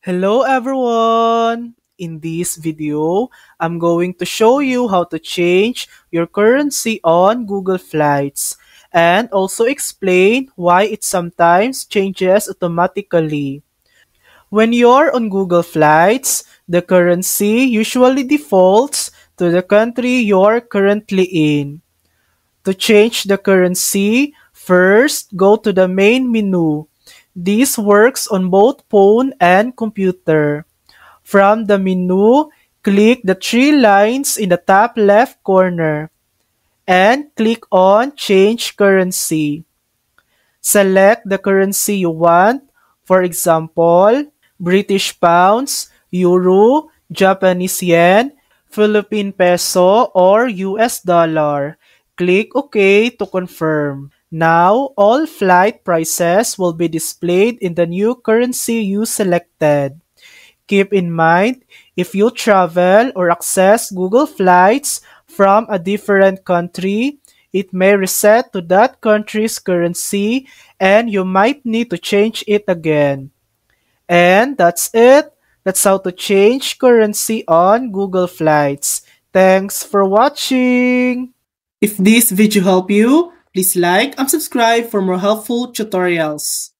Hello everyone! In this video, I'm going to show you how to change your currency on Google Flights and also explain why it sometimes changes automatically. When you're on Google Flights, the currency usually defaults to the country you're currently in. To change the currency, first go to the main menu. This works on both phone and computer. From the menu, click the three lines in the top left corner and click on Change Currency. Select the currency you want, for example, British pounds, euro, Japanese yen, Philippine peso, or US dollar. Click OK to confirm. Now, all flight prices will be displayed in the new currency you selected. Keep in mind, if you travel or access Google Flights from a different country, it may reset to that country's currency and you might need to change it again. And that's it. That's how to change currency on Google Flights. Thanks for watching! If this video helped you, please like and subscribe for more helpful tutorials.